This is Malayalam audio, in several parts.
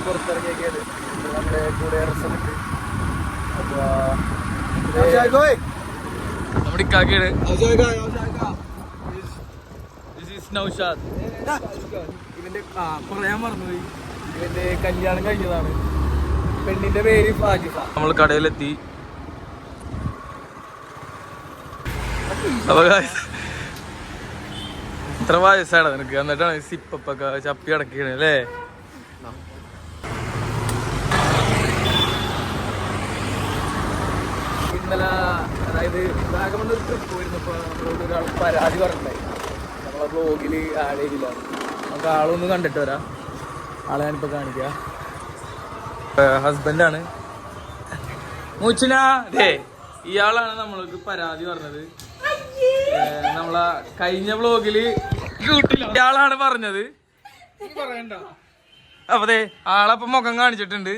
പുറത്തിറങ്ങിയൊക്കെയാണ് നമ്മുടെ കൂടെ റിസൾട്ട്. നമ്മുടെ ഇക്കാക്കയാണ് ഇവന്റെ പറയാൻ മറന്നുപോയി. ഇവന്റെ കല്യാണം കഴിഞ്ഞതാണ്. പെണ്ണിന്റെ പേര് ഫാജിഫ. നമ്മൾ കടയിലെത്തി. ഇത്ര വയസ്സാണ് നിനക്ക്, എന്നിട്ടാണ് സിപ്പൊക്കെ ചപ്പി അടക്കണേ അല്ലേ? ഇന്നലെ അതായത് വാഗമൺ ഒരു ട്രിപ്പ് പോയിരുന്നപ്പോൾ നമ്മളോട് ഒരാൾ പരാതി പറഞ്ഞിട്ടുണ്ടായി. നമ്മളെ ബ്ലോഗിൽ ആഡ് ചെയ്തില്ല. നമുക്ക് ആളൊന്ന് കണ്ടിട്ട് വരാം. ആളെ ഞാനിപ്പോൾ കാണിക്കാം. ഹസ്ബൻഡാണ് മൂച്ചിന. ഇയാളാണ് നമ്മൾക്ക് പരാതി പറഞ്ഞത്. നമ്മളെ കഴിഞ്ഞ വ്ലോഗില് ഇയാളാണ് പറഞ്ഞത്. അപ്പതേ ആളപ്പം മുഖം കാണിച്ചിട്ടുണ്ട്.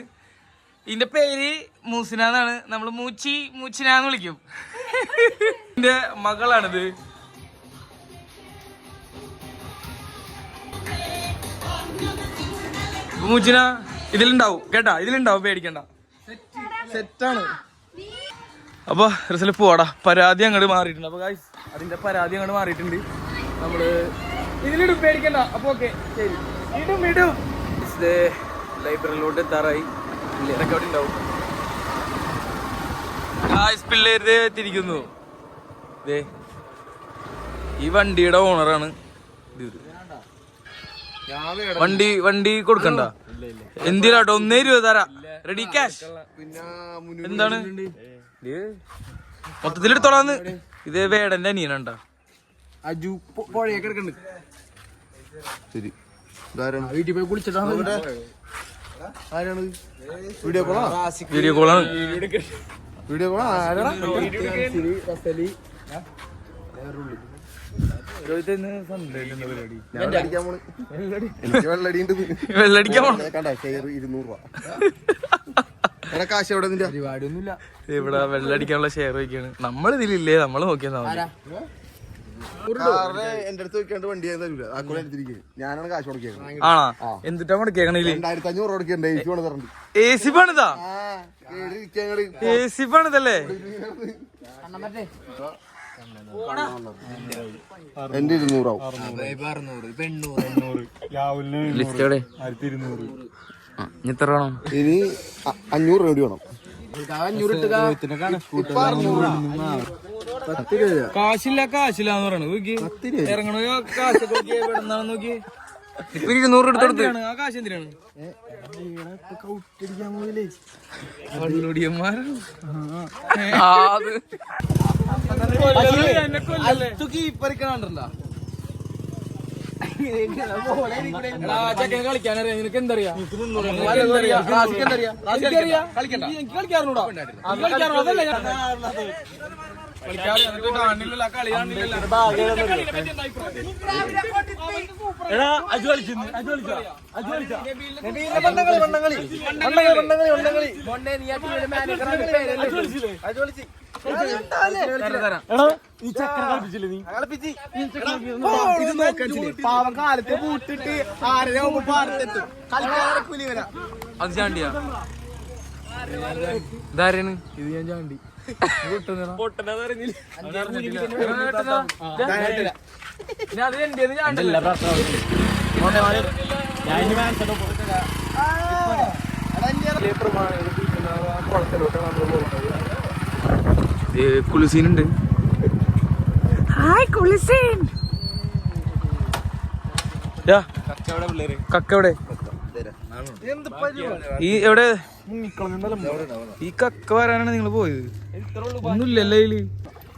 ഇതിന്റെ പേര് മൂസിന എന്നാണ്. നമ്മള് മൂച്ചിനാന്ന് വിളിക്കും. എന്റെ മകളാണിത്. മൂച്ചിന ഇതിലുണ്ടാവും കേട്ടാ, ഇതിലുണ്ടാവും, പേടിക്കണ്ട. സെറ്റാണ്. അപ്പൊ റിസൾട്ട് പോവാടാ. പരാതി അങ്ങോട്ട് മാറിയിട്ടുണ്ട്. അപ്പൊ ഗായ്സ് അതിന്റെ പരാതി അങ്ങോട്ട് മാറിയിട്ടുണ്ട്. നമ്മള് ഇതിലിടും, പേടിക്കണ്ട. അപ്പൊ ഓക്കെ ശരി, ഇടും. ലൈബ്രറിയിലോട്ട് എത്താറായി. പിള്ളേരൊക്കെ അവിടെ ഉണ്ടാവും. ഗായ്സ് പിള്ളേര് തിരിക്കുന്നു. ഈ വണ്ടിയുടെ ഓണറാണ്. വണ്ടി കൊടുക്കണ്ട. എന്തിനാട്ടോ? 1 രൂപ തരാ. Ready cash. എന്താണ് മൊത്തത്തിൽ എടുത്തോളാന്ന്. ഇത് വേടന്റെ അനിയനുണ്ടാ. വീട്ടിൽ പോയി കുളിച്ചിട്ടാണ്. വീഡിയോ കോളാണ്. വെള്ളടിക്കാൻ കാശ് എവിടെ പരിപാടിയൊന്നുമില്ല. ഇവിടെ വെള്ളടിക്കാനുള്ള ഷെയർ വയ്ക്കാണ്. നമ്മളിതിലില്ലേ, നമ്മള് നോക്കിയാ എന്റെ അടുത്ത് വെക്കാണ്ട് വണ്ടി ഞാനാണ് കാശ് കൊടുക്കുന്നത്. ആണോ? എന്തിട്ടാ കൊടുക്കേക്കണേ? 2500 കൊടുക്കണ്ടേ? എ സി പണിതാ. എ സി പണിതല്ലേ? എന്റെ 200 ആവും. എത്ര വേണം? ഇനി 500 രൂപ വേണം. കാശില്ലാന്ന് പറയണ. ഇറങ്ങണ കാശൊക്കെ നോക്കി. ഇപ്പൊ 200 എടുത്തെടുത്ത് ആ കാശ് എന്തിനാണ്? കളിക്കാനറിയാം. നിനക്ക് എന്തറിയാം? കളിക്കാറുണ്ടോ? പാവം കാലത്ത് പൂട്ടിട്ട് 6 പാടത്തെത്തും. അത് ചാണ്ടിയാ? ഇതാരാണ്? ഇത് ഞാൻ ചാണ്ടി. കുളിസീനുണ്ട്. ഹായ് കുളിസീൻ. കക്കവിടെ? ഈ എവിടെ ഈ കക്ക വരാനാണ് നിങ്ങൾ പോയത്? ഒന്നുമില്ലല്ലോ ഇതില്.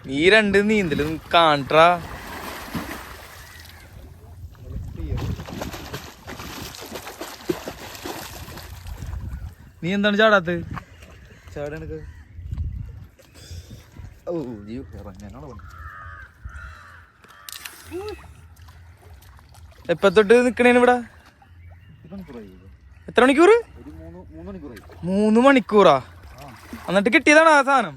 നീ 2 നീന്തലും കാണ്ട്രാ. നീ എന്താണ് ചാടാത്തത്? ചാടാനൊക്കെ എപ്പ തൊട്ട് നിക്കണേന് ഇവിടെ? എത്ര മണിക്കൂർ? 3 മണിക്കൂറാ? എന്നിട്ട് കിട്ടിയതാണ് ആ സാധനം.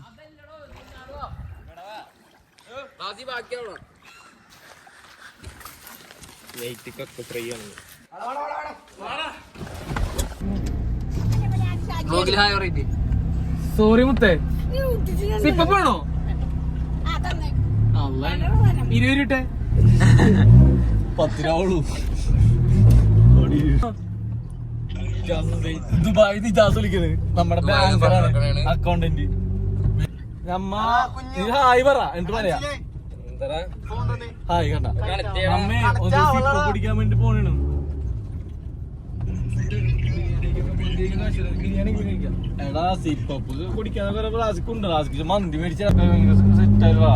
സോറി മുത്തേ സിപ്പണോ 20 ഇട്ടെ 10 രൂപ ദുബായി ഇജാസ് വിളിക്കുന്നത് നമ്മുടെ ബാങ്കറാണ് അക്കൗണ്ടന്റ് നമ്മ ഹായ് പറ എന്നിട്ട് പറയാ ഹായ് കണ്ട അമ്മേ ഒന്ന് സിപ്പ് കുടിക്കാൻ വേണ്ടി പോണേണ് എടാ സിപ്പപ്പ് കുടിക്കാൻ വേറെ ക്ലാസ്സിക്ക് ഉണ്ട് ക്ലാസ്സിക്ക് മന്തി മേടിച്ച സെറ്റ് ആയില്ല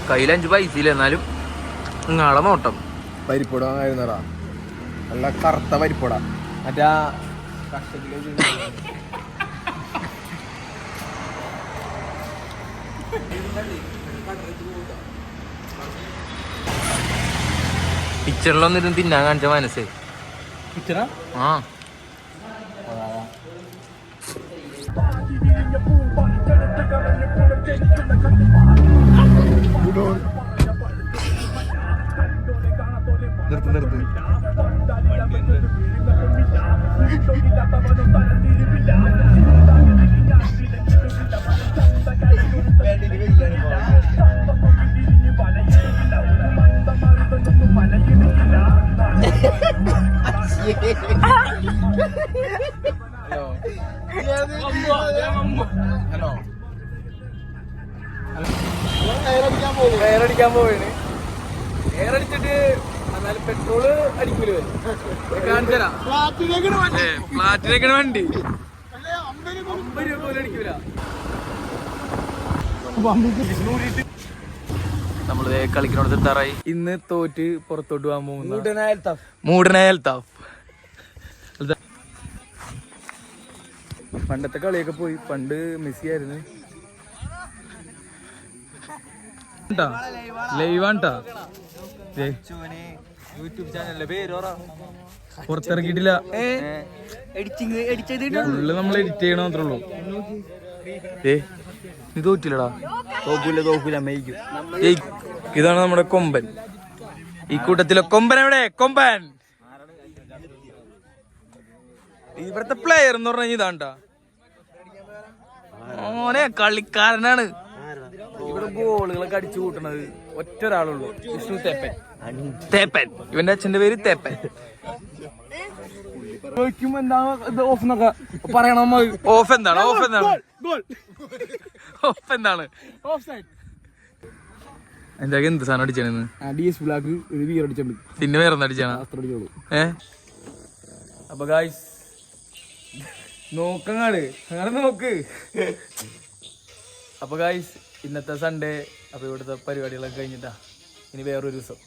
കയ്യിൽ 5 പൈസ ഇല്ല എന്നാലും നിങ്ങളെ നോട്ടം. പരിപ്പുട ആയിരുന്നടാ, നല്ല കറുത്ത പരിപ്പുട. മറ്റേ പിക്ചറിലൊന്നും ഇരുന്ന് തിന്നാൻ കാണിച്ച മനസ്സേ. ആ നിർത്ത് എയറടിക്കാൻ പോവാണ്. എയറടിച്ചിട്ട് എന്നാലും പെട്രോള് അടിക്കൂലേ കാണിച്ചരാ. ഫ്ലാറ്റിലേക്കാണ് വണ്ടി. 50 രൂപ പോലും അടിക്കൂല. നമ്മള് കളിക്കണോടത്ത് എത്താറായി. ഇന്ന് തോറ്റ് പുറത്തോട്ട് പോകാൻ പോകുന്നു. മൂടനായ അൽത്താഫ്. പണ്ടത്തെ കളിയൊക്കെ പോയി. പണ്ട് മെസ്സി ആയിരുന്നു. ലൈവാണ്ടാ യൂട്യൂബ് ചാനലിലെ പേര് പുറത്തിറക്കിയിട്ടില്ല. ഫുള്ള് നമ്മൾ എഡിറ്റ് ചെയ്യണ മാത്രേ ഉള്ളൂ. നീ തോറ്റില്ലടാ. തോക്കൂല മെയ്ക്കും. ഇതാണ് നമ്മുടെ കൊമ്പൻ. ഈ കൂട്ടത്തിലെ കൊമ്പൻ എവിടെ? കൊമ്പൻ ഇവിടുത്തെ പ്ലെയർ എന്ന് പറഞ്ഞ ഇതാണ്ടാ. ഓനെ കളിക്കാരനാണ്. ഇവിടെ ഗോളുകളൊക്കെ അടിച്ചു കൂട്ടണത് ഒറ്റ ഒരാളുള്ളൂ, വിഷ്ണു തേപ്പൻ. തേപ്പൻ ഇവന്റെ അച്ഛന്റെ പേര് തേപ്പൻ. പറയണം. ഓഫ് എന്താണ്? ഓഫ് എന്താണ്? ഓഫ് എന്താണ്? എന്താ എന്ത് സാധനം അടിച്ചാണെന്ന് പിന്നെ വേറെ അടിച്ചാണ്. അപ്പൊ ഗായ്സ് നോക്കങ്ങാട് അങ്ങനെ നോക്ക്. അപ്പൊ ഗായ്സ് ഇന്നത്തെ സൺഡേ അപ്പൊ ഇവിടുത്തെ പരിപാടികളൊക്കെ കഴിഞ്ഞിട്ടാ ഇനി വേറൊരു ദിവസം